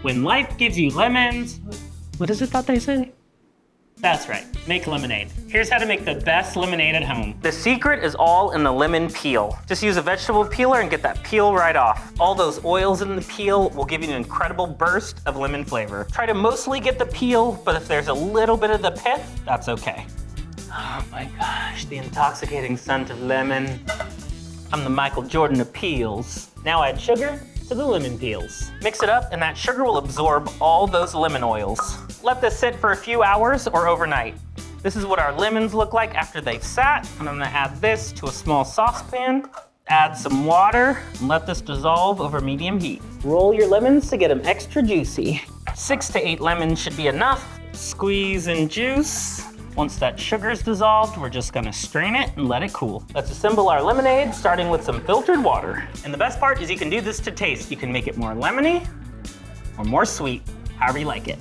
When life gives you lemons, what is it that they say? That's right, make lemonade. Here's how to make the best lemonade at home. The secret is all in the lemon peel. Just use a vegetable peeler and get that peel right off. All those oils in the peel will give you an incredible burst of lemon flavor. Try to mostly get the peel, but if there's a little bit of the pith, that's okay. Oh my gosh, the intoxicating scent of lemon. I'm the Michael Jordan of peels. Now add sugar to the lemon peels. Mix it up and that sugar will absorb all those lemon oils. Let this sit for a few hours or overnight. This is what our lemons look like after they've sat. And I'm gonna add this to a small saucepan, add some water, and let this dissolve over medium heat. Roll your lemons to get them extra juicy. 6 to 8 lemons should be enough. Squeeze and juice. Once that sugar's dissolved, we're just gonna strain it and let it cool. Let's assemble our lemonade, starting with some filtered water. And the best part is you can do this to taste. You can make it more lemony or more sweet, however you like it.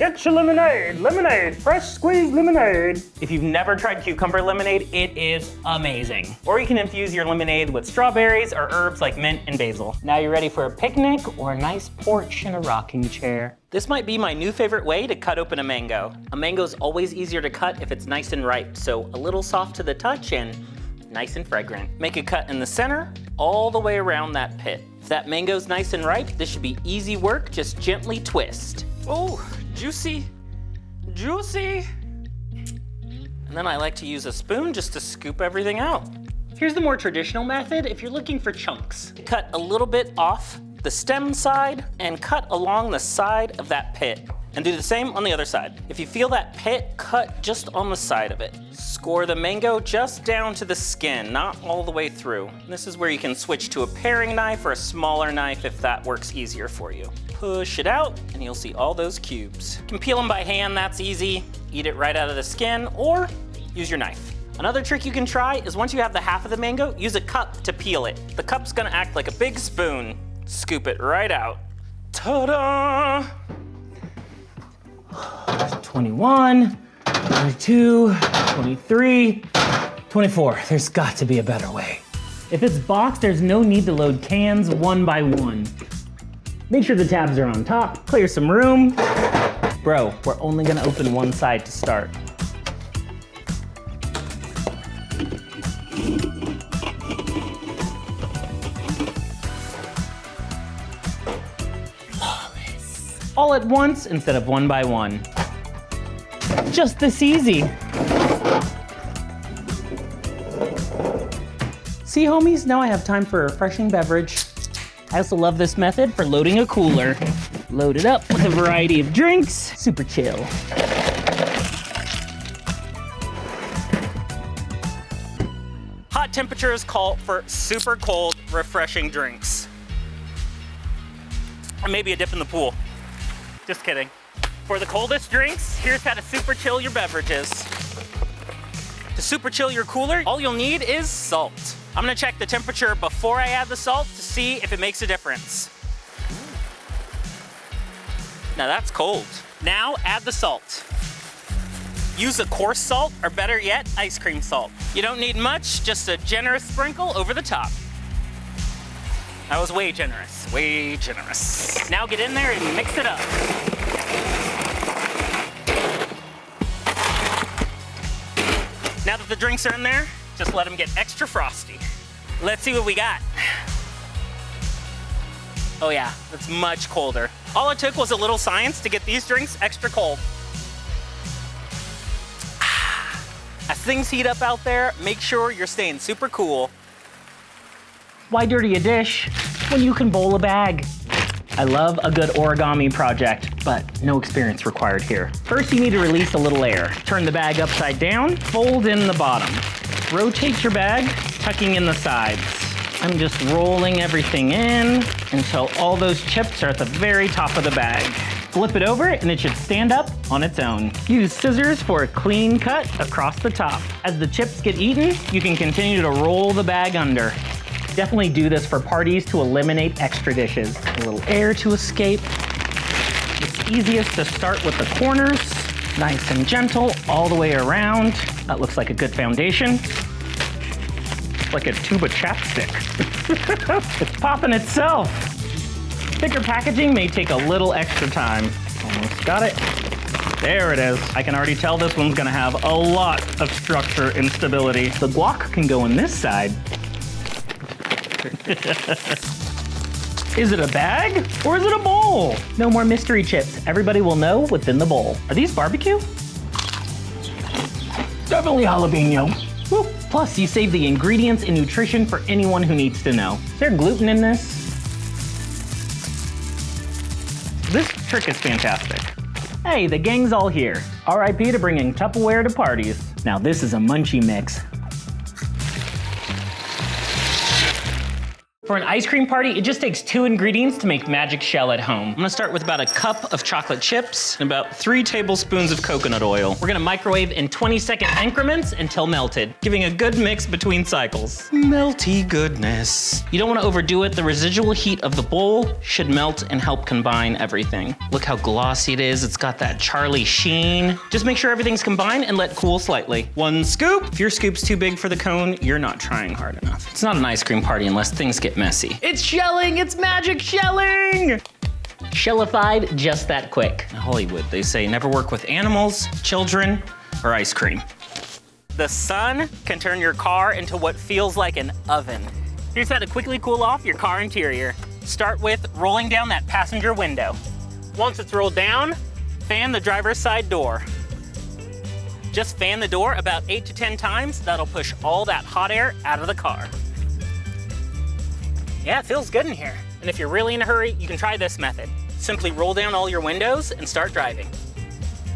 It's your lemonade, lemonade, fresh squeezed lemonade. If you've never tried cucumber lemonade, it is amazing. Or you can infuse your lemonade with strawberries or herbs like mint and basil. Now you're ready for a picnic or a nice porch and a rocking chair. This might be my new favorite way to cut open a mango. A mango is always easier to cut if it's nice and ripe, so a little soft to the touch and nice and fragrant. Make a cut in the center, all the way around that pit. If that mango's nice and ripe, this should be easy work, just gently twist. Oh, juicy, juicy. And then I like to use a spoon just to scoop everything out. Here's the more traditional method if you're looking for chunks. Cut a little bit off the stem side and cut along the side of that pit. And do the same on the other side. If you feel that pit, cut just on the side of it. Score the mango just down to the skin, not all the way through. This is where you can switch to a paring knife or a smaller knife if that works easier for you. Push it out and you'll see all those cubes. You can peel them by hand, that's easy. Eat it right out of the skin or use your knife. Another trick you can try is once you have the half of the mango, use a cup to peel it. The cup's gonna act like a big spoon. Scoop it right out. Ta-da! 21, 22, 23, 24. There's got to be a better way. If it's boxed, there's no need to load cans one by one. Make sure the tabs are on top, clear some room. Bro, we're only gonna open one side to start. All at once instead of one by one. Just this easy. See, homies, now I have time for a refreshing beverage. I also love this method for loading a cooler. Load it up with a variety of drinks. Super chill. Hot temperatures call for super cold, refreshing drinks. Or maybe a dip in the pool. Just kidding. For the coldest drinks, here's how to super chill your beverages. To super chill your cooler, all you'll need is salt. I'm gonna check the temperature before I add the salt to see if it makes a difference. Now that's cold. Now add the salt. Use a coarse salt, or better yet, ice cream salt. You don't need much, just a generous sprinkle over the top. That was way generous, way generous. Now get in there and mix it up. Now that the drinks are in there, just let them get extra frosty. Let's see what we got. Oh yeah, it's much colder. All it took was a little science to get these drinks extra cold. As things heat up out there, make sure you're staying super cool. Why dirty a dish when you can bowl a bag? I love a good origami project, but no experience required here. First, you need to release a little air. Turn the bag upside down, fold in the bottom. Rotate your bag, tucking in the sides. I'm just rolling everything in until all those chips are at the very top of the bag. Flip it over and it should stand up on its own. Use scissors for a clean cut across the top. As the chips get eaten, you can continue to roll the bag under. Definitely do this for parties to eliminate extra dishes. A little air to escape. It's easiest to start with the corners, nice and gentle all the way around. That looks like a good foundation. Like a tube of chapstick. It's popping itself. Thicker packaging may take a little extra time. Almost got it. There it is. I can already tell this one's gonna have a lot of structure and stability. The guac can go on this side. Is it a bag or is it a bowl? No more mystery chips. Everybody will know what's in the bowl. Are these barbecue? Definitely jalapeno. Woo. Plus, you save the ingredients and nutrition for anyone who needs to know. Is there gluten in this? This trick is fantastic. Hey, the gang's all here. RIP to bringing Tupperware to parties. Now this is a munchie mix. For an ice cream party, it just takes 2 ingredients to make magic shell at home. I'm gonna start with about a cup of chocolate chips and about 3 tablespoons of coconut oil. We're gonna microwave in 20-second increments until melted, giving a good mix between cycles. Melty goodness. You don't wanna overdo it. The residual heat of the bowl should melt and help combine everything. Look how glossy it is. It's got that Charlie sheen. Just make sure everything's combined and let cool slightly. 1 scoop. If your scoop's too big for the cone, you're not trying hard enough. It's not an ice cream party unless things get messy. It's shelling, it's magic shelling! Shellified just that quick. In Hollywood, they say never work with animals, children, or ice cream. The sun can turn your car into what feels like an oven. Here's how to quickly cool off your car interior. Start with rolling down that passenger window. Once it's rolled down, fan the driver's side door. Just fan the door about 8 to 10 times. That'll push all that hot air out of the car. Yeah, it feels good in here. And if you're really in a hurry, you can try this method. Simply roll down all your windows and start driving.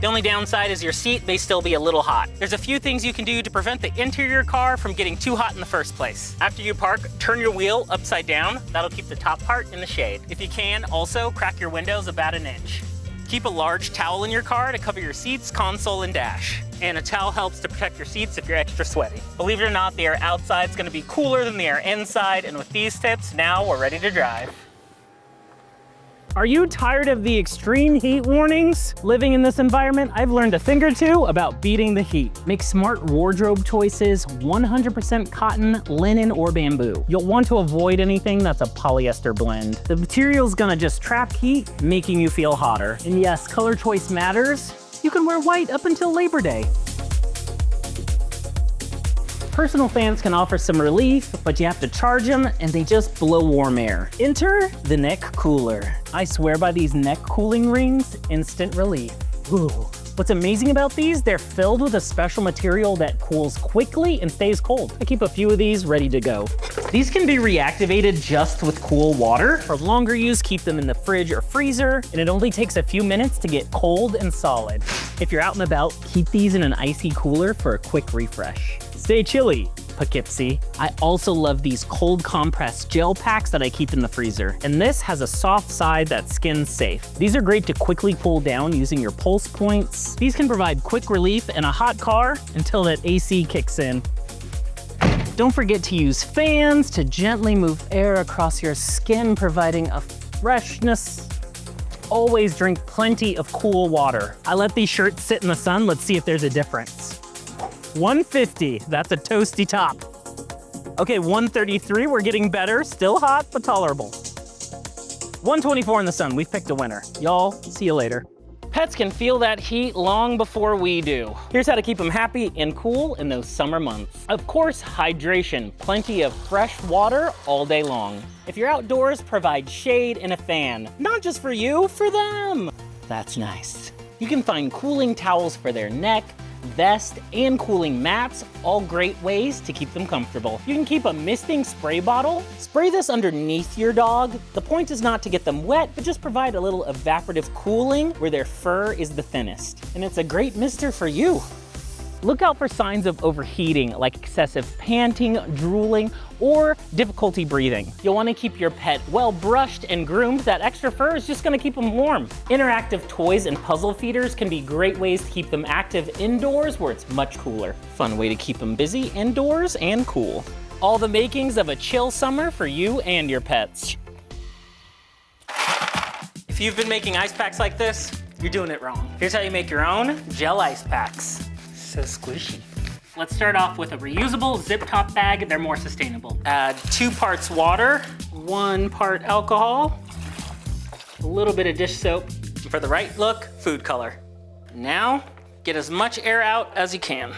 The only downside is your seat may still be a little hot. There's a few things you can do to prevent the interior car from getting too hot in the first place. After you park, turn your wheel upside down. That'll keep the top part in the shade. If you can, also crack your windows about 1 inch. Keep a large towel in your car to cover your seats, console, and dash. And a towel helps to protect your seats if you're extra sweaty. Believe it or not, the air outside is gonna be cooler than the air inside, and with these tips, now we're ready to drive. Are you tired of the extreme heat warnings? Living in this environment, I've learned a thing or two about beating the heat. Make smart wardrobe choices, 100% cotton, linen, or bamboo. You'll want to avoid anything that's a polyester blend. The material's gonna just trap heat, making you feel hotter. And yes, color choice matters. You can wear white up until Labor Day. Personal fans can offer some relief, but you have to charge them and they just blow warm air. Enter the neck cooler. I swear by these neck cooling rings, instant relief. Ooh. What's amazing about these, they're filled with a special material that cools quickly and stays cold. I keep a few of these ready to go. These can be reactivated just with cool water. For longer use, keep them in the fridge or freezer, and it only takes a few minutes to get cold and solid. If you're out and about, keep these in an icy cooler for a quick refresh. Stay chilly, Poughkeepsie. I also love these cold compress gel packs that I keep in the freezer. And this has a soft side that's skin safe. These are great to quickly cool down using your pulse points. These can provide quick relief in a hot car until that AC kicks in. Don't forget to use fans to gently move air across your skin, providing a freshness. Always drink plenty of cool water. I let these shirts sit in the sun. Let's see if there's a difference. 150, that's a toasty top. Okay, 133, we're getting better. Still hot, but tolerable. 124 in the sun, we've picked a winner. Y'all, see you later. Pets can feel that heat long before we do. Here's how to keep them happy and cool in those summer months. Of course, hydration. Plenty of fresh water all day long. If you're outdoors, provide shade and a fan. Not just for you, for them. That's nice. You can find cooling towels for their neck, vest, and cooling mats, all great ways to keep them comfortable. You can keep a misting spray bottle. Spray this underneath your dog. The point is not to get them wet, but just provide a little evaporative cooling where their fur is the thinnest. And it's a great mister for you. Look out for signs of overheating, like excessive panting, drooling, or difficulty breathing. You'll want to keep your pet well brushed and groomed. That extra fur is just going to keep them warm. Interactive toys and puzzle feeders can be great ways to keep them active indoors where it's much cooler. Fun way to keep them busy indoors and cool. All the makings of a chill summer for you and your pets. If you've been making ice packs like this, you're doing it wrong. Here's how you make your own gel ice packs. So squishy. Let's start off with a reusable zip top bag. They're more sustainable. Add 2 parts water, 1 part alcohol, a little bit of dish soap, and for the right look, food color. Now, get as much air out as you can.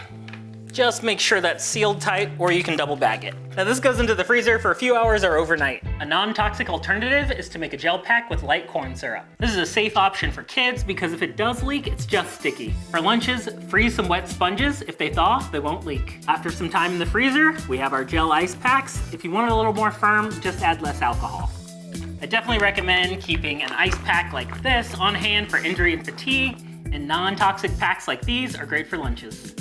Just make sure that's sealed tight, or you can double bag it. Now this goes into the freezer for a few hours or overnight. A non-toxic alternative is to make a gel pack with light corn syrup. This is a safe option for kids because if it does leak, it's just sticky. For lunches, freeze some wet sponges. If they thaw, they won't leak. After some time in the freezer, we have our gel ice packs. If you want it a little more firm, just add less alcohol. I definitely recommend keeping an ice pack like this on hand for injury and fatigue, and non-toxic packs like these are great for lunches.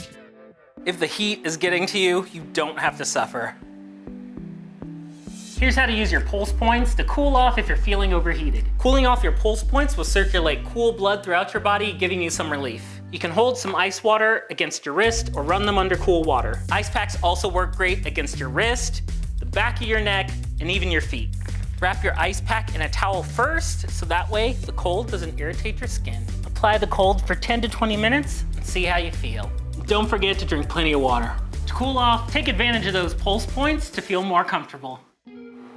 If the heat is getting to you, you don't have to suffer. Here's how to use your pulse points to cool off if you're feeling overheated. Cooling off your pulse points will circulate cool blood throughout your body, giving you some relief. You can hold some ice water against your wrist or run them under cool water. Ice packs also work great against your wrist, the back of your neck, and even your feet. Wrap your ice pack in a towel first, so that way the cold doesn't irritate your skin. Apply the cold for 10 to 20 minutes and see how you feel. Don't forget to drink plenty of water. To cool off, take advantage of those pulse points to feel more comfortable.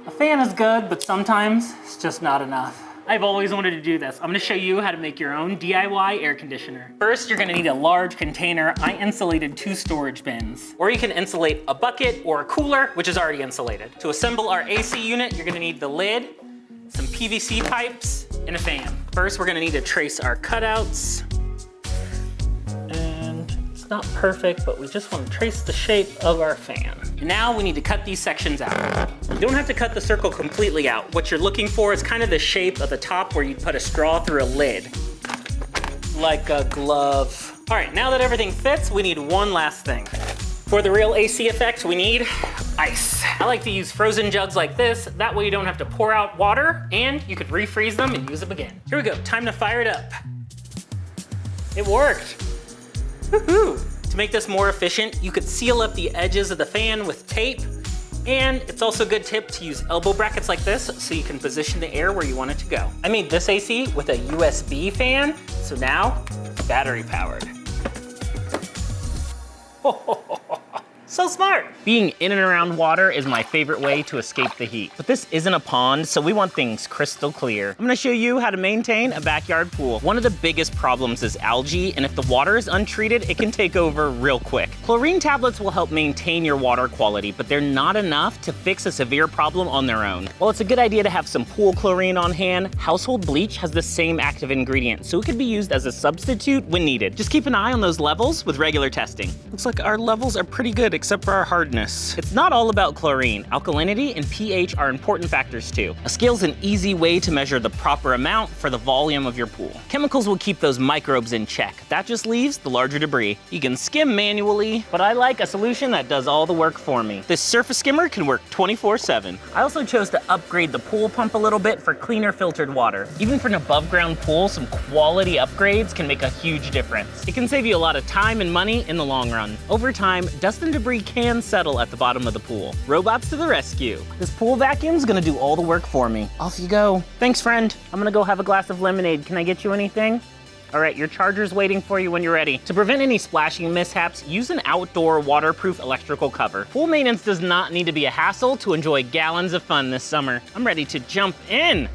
A fan is good, but sometimes it's just not enough. I've always wanted to do this. I'm gonna show you how to make your own DIY air conditioner. First, you're gonna need a large container. I insulated 2 storage bins. Or you can insulate a bucket or a cooler, which is already insulated. To assemble our AC unit, you're gonna need the lid, some PVC pipes, and a fan. First, we're gonna need to trace our cutouts. It's not perfect, but we just want to trace the shape of our fan. And now we need to cut these sections out. You don't have to cut the circle completely out. What you're looking for is kind of the shape of the top where you'd put a straw through a lid. Like a glove. All right, now that everything fits, we need one last thing. For the real AC effect, we need ice. I like to use frozen jugs like this. That way you don't have to pour out water and you could refreeze them and use them again. Here we go, time to fire it up. It worked. Woohoo! To make this more efficient, you could seal up the edges of the fan with tape, and it's also a good tip to use elbow brackets like this so you can position the air where you want it to go. I made this AC with a USB fan, so now it's battery powered. So smart! Being in and around water is my favorite way to escape the heat. But this isn't a pond, so we want things crystal clear. I'm gonna show you how to maintain a backyard pool. One of the biggest problems is algae, and if the water is untreated, it can take over real quick. Chlorine tablets will help maintain your water quality, but they're not enough to fix a severe problem on their own. While it's a good idea to have some pool chlorine on hand, household bleach has the same active ingredient, so it could be used as a substitute when needed. Just keep an eye on those levels with regular testing. Looks like our levels are pretty good, except for our hardness. It's not all about chlorine. Alkalinity and pH are important factors too. A scale's an easy way to measure the proper amount for the volume of your pool. Chemicals will keep those microbes in check. That just leaves the larger debris. You can skim manually, but I like a solution that does all the work for me. This surface skimmer can work 24/7. I also chose to upgrade the pool pump a little bit for cleaner filtered water. Even for an above ground pool, some quality upgrades can make a huge difference. It can save you a lot of time and money in the long run. Over time, dust and debris can settle at the bottom of the pool. Robots to the rescue. This pool vacuum's gonna do all the work for me. Off you go. Thanks, friend. I'm gonna go have a glass of lemonade. Can I get you anything? All right, your charger's waiting for you when you're ready. To prevent any splashing mishaps, use an outdoor waterproof electrical cover. Pool maintenance does not need to be a hassle to enjoy gallons of fun this summer. I'm ready to jump in.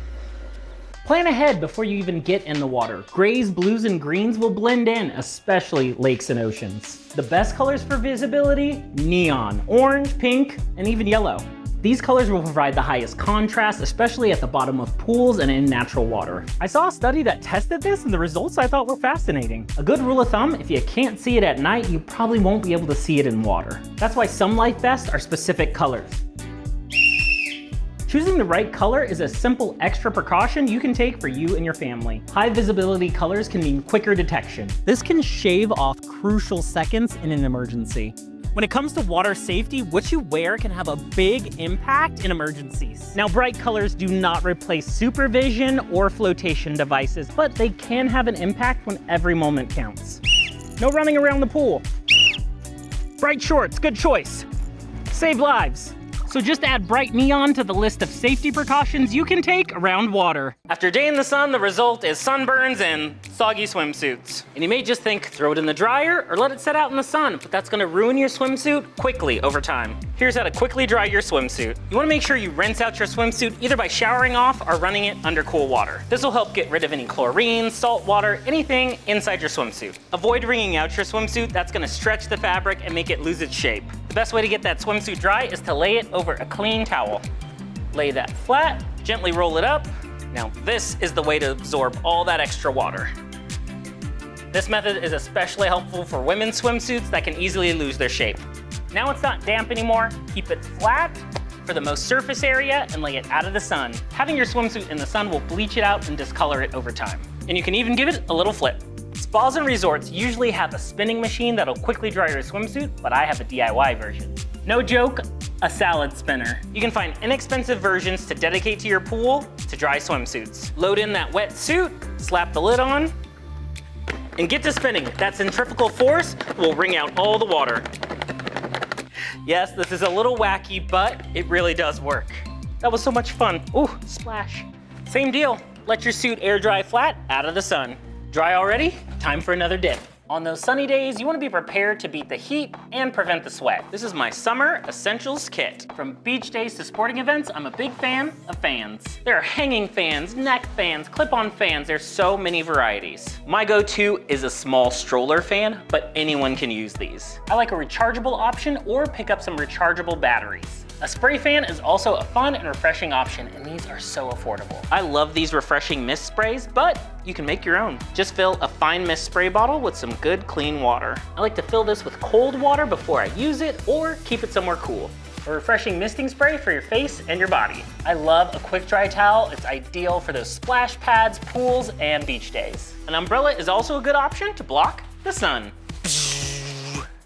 Plan ahead before you even get in the water. Grays, blues, and greens will blend in, especially lakes and oceans. The best colors for visibility, neon, orange, pink, and even yellow. These colors will provide the highest contrast, especially at the bottom of pools and in natural water. I saw a study that tested this, and the results I thought were fascinating. A good rule of thumb, if you can't see it at night, you probably won't be able to see it in water. That's why some life vests are specific colors. Choosing the right color is a simple extra precaution you can take for you and your family. High visibility colors can mean quicker detection. This can shave off crucial seconds in an emergency. When it comes to water safety, what you wear can have a big impact in emergencies. Now, bright colors do not replace supervision or flotation devices, but they can have an impact when every moment counts. No running around the pool. Bright shorts, good choice. Save lives. So just add bright neon to the list of safety precautions you can take around water. After a day in the sun, the result is sunburns and soggy swimsuits. And you may just think, throw it in the dryer or let it set out in the sun, but that's gonna ruin your swimsuit quickly over time. Here's how to quickly dry your swimsuit. You wanna make sure you rinse out your swimsuit either by showering off or running it under cool water. This will help get rid of any chlorine, salt water, anything inside your swimsuit. Avoid wringing out your swimsuit. That's gonna stretch the fabric and make it lose its shape. The best way to get that swimsuit dry is to lay it over a clean towel. Lay that flat, gently roll it up. Now this is the way to absorb all that extra water. This method is especially helpful for women's swimsuits that can easily lose their shape. Now it's not damp anymore. Keep it flat for the most surface area and lay it out of the sun. Having your swimsuit in the sun will bleach it out and discolor it over time. And you can even give it a little flip. Spas and resorts usually have a spinning machine that'll quickly dry your swimsuit, but I have a DIY version. No joke, a salad spinner. You can find inexpensive versions to dedicate to your pool to dry swimsuits. Load in that wet suit, slap the lid on, and get to spinning. That centrifugal force will wring out all the water. Yes, this is a little wacky, but it really does work. That was so much fun. Ooh, splash. Same deal. Let your suit air dry flat out of the sun. Dry already? Time for another dip. On those sunny days, you want to be prepared to beat the heat and prevent the sweat. This is my summer essentials kit. From beach days to sporting events, I'm a big fan of fans. There are hanging fans, neck fans, clip-on fans. There's so many varieties. My go-to is a small stroller fan, but anyone can use these. I like a rechargeable option or pick up some rechargeable batteries. A spray fan is also a fun and refreshing option, and these are so affordable. I love these refreshing mist sprays, but you can make your own. Just fill a fine mist spray bottle with some good clean water. I like to fill this with cold water before I use it or keep it somewhere cool. A refreshing misting spray for your face and your body. I love a quick dry towel. It's ideal for those splash pads, pools, and beach days. An umbrella is also a good option to block the sun.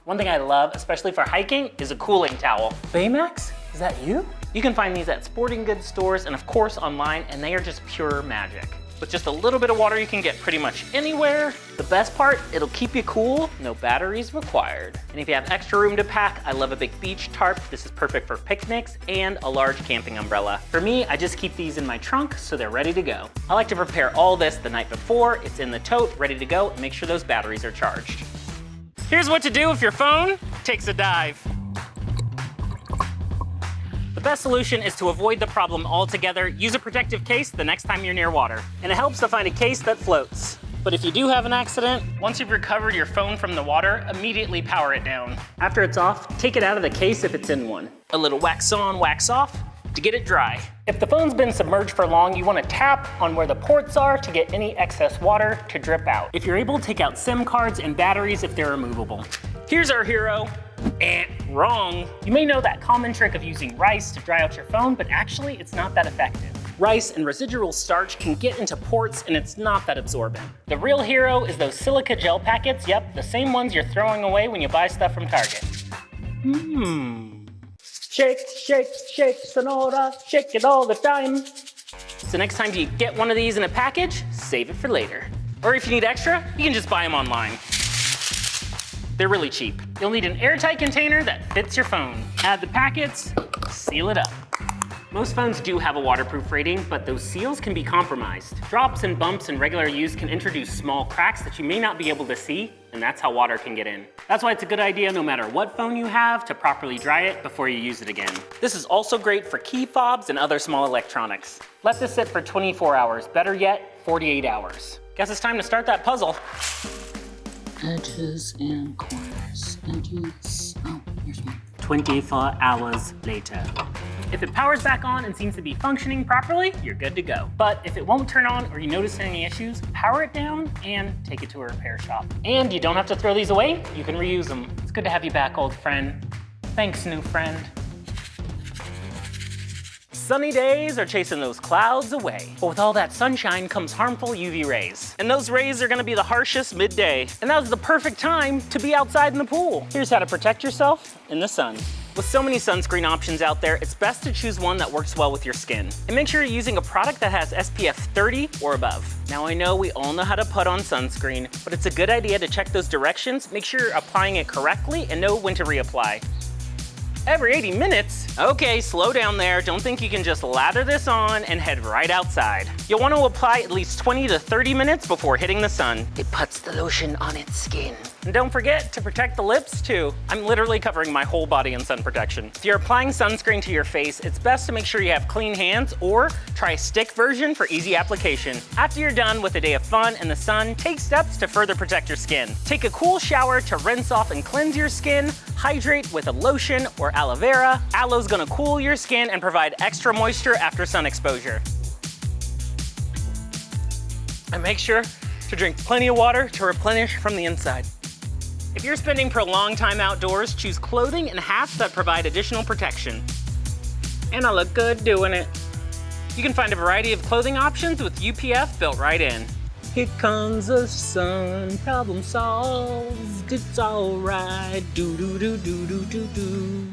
One thing I love, especially for hiking, is a cooling towel. Baymax? Is that you? You can find these at sporting goods stores and of course online, and they are just pure magic. With just a little bit of water, you can get pretty much anywhere. The best part, it'll keep you cool, no batteries required. And if you have extra room to pack, I love a big beach tarp. This is perfect for picnics and a large camping umbrella. For me, I just keep these in my trunk so they're ready to go. I like to prepare all this the night before. It's in the tote, ready to go, and make sure those batteries are charged. Here's what to do if your phone takes a dive. The best solution is to avoid the problem altogether. Use a protective case the next time you're near water. And it helps to find a case that floats. But if you do have an accident, once you've recovered your phone from the water, immediately power it down. After it's off, take it out of the case if it's in one. A little wax on, wax off to get it dry. If the phone's been submerged for long, you want to tap on where the ports are to get any excess water to drip out. If you're able, take out SIM cards and batteries if they're removable. Here's our hero. Wrong. You may know that common trick of using rice to dry out your phone, but actually it's not that effective. Rice and residual starch can get into ports and it's not that absorbent. The real hero is those silica gel packets, yep, the same ones you're throwing away when you buy stuff from Target. Shake, shake, shake, Sonora, shake it all the time. So next time you get one of these in a package, save it for later. Or if you need extra, you can just buy them online. They're really cheap. You'll need an airtight container that fits your phone. Add the packets, seal it up. Most phones do have a waterproof rating, but those seals can be compromised. Drops and bumps in regular use can introduce small cracks that you may not be able to see, and that's how water can get in. That's why it's a good idea, no matter what phone you have, to properly dry it before you use it again. This is also great for key fobs and other small electronics. Let this sit for 24 hours, better yet, 48 hours. Guess it's time to start that puzzle. Edges and corners, edges, oh, here's one. 24 hours later. If it powers back on and seems to be functioning properly, you're good to go. But if it won't turn on or you notice any issues, power it down and take it to a repair shop. And you don't have to throw these away, you can reuse them. It's good to have you back, old friend. Thanks, new friend. Sunny days are chasing those clouds away. But with all that sunshine comes harmful UV rays. And those rays are gonna be the harshest midday. And now's the perfect time to be outside in the pool. Here's how to protect yourself in the sun. With so many sunscreen options out there, it's best to choose one that works well with your skin. And make sure you're using a product that has SPF 30 or above. Now I know we all know how to put on sunscreen, but it's a good idea to check those directions, make sure you're applying it correctly, and know when to reapply. Every 80 minutes? Okay, slow down there. Don't think you can just lather this on and head right outside. You'll want to apply at least 20 to 30 minutes before hitting the sun. It puts the lotion on its skin. And don't forget to protect the lips too. I'm literally covering my whole body in sun protection. If you're applying sunscreen to your face, it's best to make sure you have clean hands or try a stick version for easy application. After you're done with a day of fun in the sun, take steps to further protect your skin. Take a cool shower to rinse off and cleanse your skin. Hydrate with a lotion or aloe vera. Aloe's gonna cool your skin and provide extra moisture after sun exposure. And make sure to drink plenty of water to replenish from the inside. If you're spending prolonged time outdoors, choose clothing and hats that provide additional protection. And I look good doing it. You can find a variety of clothing options with UPF built right in. Here comes the sun, problem solved, it's all right, do do do do do do do.